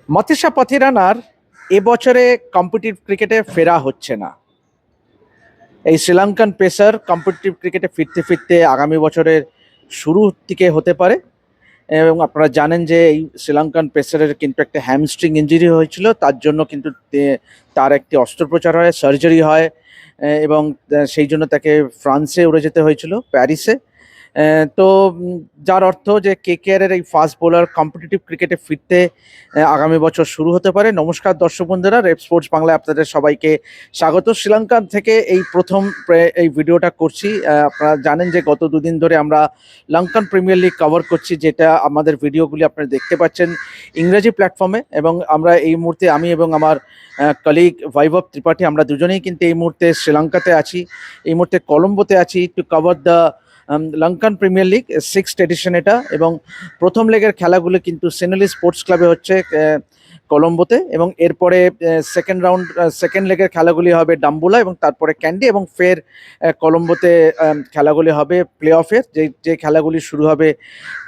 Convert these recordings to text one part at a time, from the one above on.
মতিশা পাথিরানার এবছরে কম্পিটিটিভ ক্রিকেটে ফেরা হচ্ছে না। এই শ্রীলঙ্কান পেসার কম্পিটিটিভ ক্রিকেটে ফিরতে ফিরতে আগামী বছরের শুরুর দিকে হতে পারে। এবং আপনারা জানেন যে এই শ্রীলঙ্কান পেসারের কিন্তু একটা হ্যামস্ট্রিং ইঞ্জুরি হয়েছিল, তার জন্য কিন্তু তার একটি অস্ত্রোপচার হয়, সার্জারি হয়। এবং সেই জন্য তাকে ফ্রান্সে উড়ে যেতে হয়েছিল, প্যারিসে। তো যার অর্থ যে কেকেআর এর এই ফাস্ট বোলার কম্পিটিটিভ ক্রিকেটে ফিরতে আগামী বছর শুরু হতে পারে। নমস্কার দর্শক বন্ধুরা, রেপ স্পোর্টস বাংলায় আপনাদের সবাইকে স্বাগত। শ্রীলঙ্কান থেকে এই প্রথম এই ভিডিওটা করছি। আপনারা জানেন যে গত দুদিন ধরে আমরা লঙ্কান প্রিমিয়ার লিগ কভার করছি, যেটা আমাদের ভিডিওগুলি আপনারা দেখতে পাচ্ছেন ইংরেজি প্ল্যাটফর্মে। এবং আমরা এই মুহূর্তে আমি এবং আমার কলিগ বৈভব ত্রিপাঠী, আমরা দুজনেই কিন্তু এই মুহূর্তে শ্রীলঙ্কাতে আছি, এই মুহূর্তে কলম্বোতে আছি to cover the Lankan premier league sixth edition এটা। এবং প্রথম লেগের খেলাগুলো কিন্তু সেনেলি স্পোর্টস ক্লাবে হচ্ছে কলম্বোতে, এবং এরপরে সেকেন্ড লেগের খেলাগুলি হবে ডাম্বুলা এবং তারপরে ক্যান্ডি, এবং ফের কলম্বোতে খেলাগুলি হবে প্লে অফের, যে খেলাগুলি শুরু হবে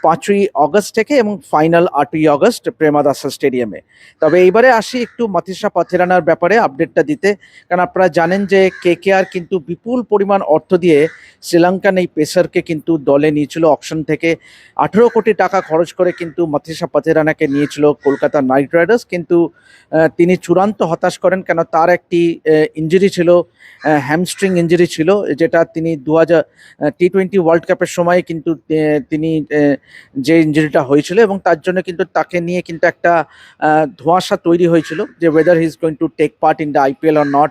5ই অগস্ট থেকে এবং ফাইনাল 8ই অগস্ট প্রেমাদাসা স্টেডিয়ামে। তবে এইবারে আসি একটু মতিশা পাথিরানার ব্যাপারে আপডেটটা দিতে, কারণ আপনারা জানেন যে কেকেআর কিন্তু বিপুল পরিমাণ অর্থ দিয়ে শ্রীলঙ্কান এই পেসারকে কিন্তু দলে নিয়েছিল অকশন থেকে। 18 কোটি টাকা খরচ করে কিন্তু মতিশা পাথিরানাকে নিয়েছিল কলকাতা নাইট রাইডার্স, কিন্তু তিনি চূড়ান্ত হতাশ করেন, কেন তার একটি ইঞ্জুরি ছিল, হ্যামস্ট্রিং ইঞ্জুরি ছিল, যেটা তিনি 2020 ওয়ার্ল্ড কাপের সময় কিন্তু তিনি যে ইঞ্জুরিটা হয়েছিল, এবং তার জন্য কিন্তু তাকে নিয়ে কিন্তু একটা ধোঁয়াশা তৈরি হয়েছিল যে whether he is going to take part in the IPL or not.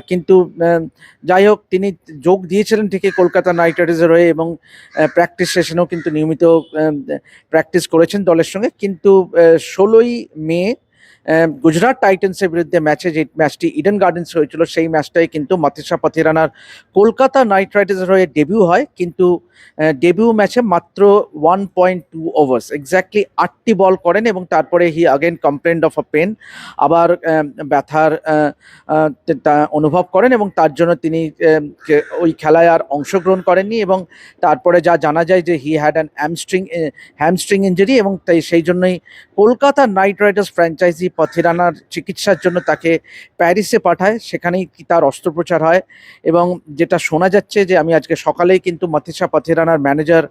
কিন্তু যাই হোক, তিনি যোগ দিয়েছিলেন ঠিকই কলকাতা নাইট রাইডার্সের হয়ে, এবং প্র্যাকটিস সেশনেও কিন্তু নিয়মিত প্র্যাকটিস করেছেন দলের সঙ্গে। কিন্তু 16ই মে গুজরাট টাইটান্সের বিরুদ্ধে যে ম্যাচটি ইডেন গার্ডেন্স হয়েছিল, সেই ম্যাচটাই কিন্তু মতিশা পাথিরানার কলকাতা নাইট রাইডার্সের হয়ে ডেবিউ হয়। কিন্তু ডেবিউ ম্যাচে মাত্র 1.2 ওভার্স, এক্স্যাক্টলি 8টি বল করেন, এবং তারপরে হি আগেন কমপ্লেন্ড অফ আ পেন, আবার ব্যথার অনুভব করেন, এবং তার জন্য তিনি ওই খেলায় আর অংশগ্রহণ করেননি। এবং তারপরে যা জানা যায় যে he had an hamstring injury, এবং তাই সেই জন্যই কলকাতা নাইট রাইডার্স ফ্র্যাঞ্চাইজি পাথিরানার চিকিৎসার জন্য তাকে প্যারিসে পাঠায়, সেখানেই তার অস্ত্রোপচার হয়। এবং যেটা শোনা যাচ্ছে যে আমি আজকে সকালেই কিন্তু মতিশা পাথিরানার ম্যানেজার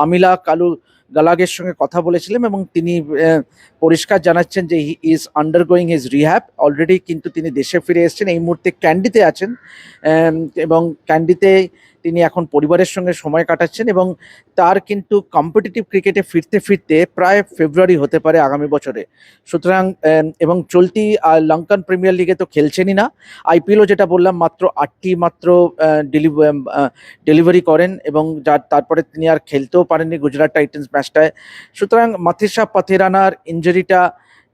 আমিলা কালু গালাগের সঙ্গে কথা বলেছিলাম, এবং তিনি পরিষ্কার জানাচ্ছেন যে he is undergoing his rehab already, কিন্তু তিনি দেশে ফিরে এসেছেন, এই মুহূর্তে ক্যান্ডিতে আছেন। এবং ক্যান্ডিতে তিনি এখন পরিবারের সঙ্গে সময় কাটাচ্ছেন, এবং তার কিন্তু কম্পিটিটিভ ক্রিকেটে ফিরতে ফিরতে প্রায় ফেব্রুয়ারি হতে পারে আগামী বছরে। সুতরাং এবং চলতি লঙ্কান প্রিমিয়ার লিগে তো খেলছেনই না, আইপিএলও যেটা বললাম মাত্র 8টি ডেলিভারি করেন, এবং তারপরে তিনি আর খেলতেও পারেননি গুজরাট টাইটান্স ম্যাচটায়। সুতরাং Matheesha পাথিরানার ইঞ্জুরিটা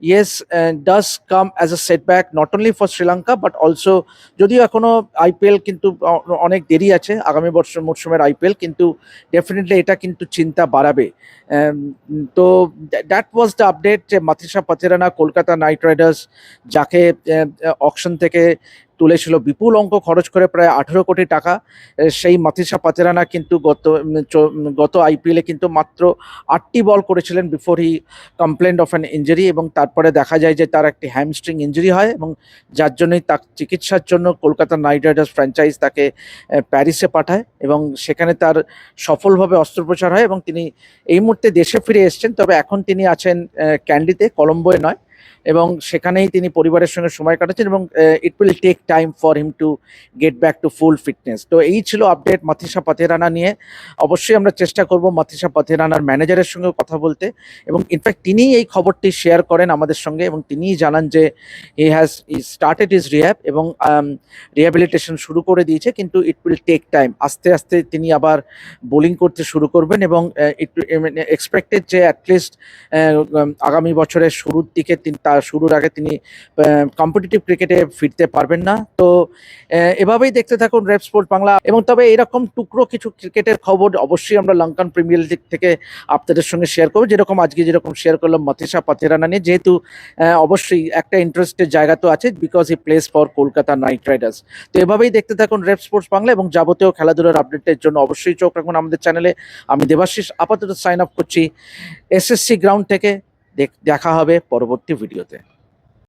yes does come as a setback not only for Sri Lanka but also, যদিও এখনো আইপিএল কিন্তু অনেক দেরি আছে, আগামী মরশুমের আইপিএল, কিন্তু ডেফিনেটলি এটা কিন্তু চিন্তা বাড়াবে। তো দ্যাট ওয়াজ দ্য আপডেট যে মতিশা পাথিরানা কলকাতা নাইট রাইডার্স, যাকে অকশন থেকে তুলেছিল বিপুল অঙ্ক খরচ করে, প্রায় 18 কোটি টাকা, সেই মতিশা পাথিরানা কিন্তু গত আইপিএলে কিন্তু মাত্র 8টি বল করেছিলেন before he complained of an injury, এবং তারপরে দেখা যায় যে তার একটি হ্যামস্ট্রিং ইঞ্জুরি হয়, এবং যার জন্যই তার চিকিৎসার জন্য কলকাতা নাইট রাইডার্স ফ্র্যাঞ্চাইজ তাকে প্যারিসে পাঠায়, এবং সেখানে তার সফলভাবে অস্ত্রোপচার হয়, এবং তিনি এই মুহূর্তে দেশে ফিরে এসেছেন। তবে এখন তিনি আছেন ক্যান্ডিতে, কলম্বোয় নয়, এবং সেখানেই তিনি পরিবারের সঙ্গে সময় কাটাচ্ছেন, এবং it will take time for him to get back to full fitness. তো এই ছিল আপডেট মতিশা পাথিরানা নিয়ে। অবশ্যই আমরা চেষ্টা করব মতিশা পাথিরানার ম্যানেজারের সঙ্গে কথা বলতে, এবং ইনফ্যাক্ট তিনিই এই খবরটি শেয়ার করেন আমাদের সঙ্গে, এবং তিনিই জানান যে হি স্টার্টেড হিজ রিহ্যাব, এবং রিহ্যাবিলিটেশন শুরু করে দিয়েছে, কিন্তু ইট উইল টেক টাইম। আস্তে আস্তে তিনি আবার বোলিং করতে শুরু করবেন, এবং এক্সপেক্টেড যে অ্যাটলিস্ট আগামী বছরের শুরুর দিকে তার শুরুর আগে তিনি কম্পিটিটিভ ক্রিকেটে ফিরতে পারবেন না। তো এভাবেই দেখতে থাকুন রেপ স্পোর্ট বাংলা, এবং তবে এরকম টুকরো কিছু ক্রিকেটের খবর অবশ্যই আমরা লঙ্কান প্রিমিয়ার লিগ থেকে আপনাদের সঙ্গে শেয়ার করবো, যেরকম আজকে যেরকম শেয়ার করলাম মতিশা পাথিরানা নিয়ে, যেহেতু অবশ্যই একটা ইন্টারেস্টের জায়গা তো আছে, because he plays for Kolkata night Riders. তো এভাবেই দেখতে থাকুন রেপ স্পোর্টস বাংলা, এবং যাবতীয় খেলাধুলার আপডেটের জন্য অবশ্যই চোখ রাখুন আমাদের চ্যানেলে। আমি দেবাশিস আপাতত সাইন আপ করছি এসএসসি গ্রাউন্ড থেকে। দেখা হবে পরবর্তী ভিডিওতে।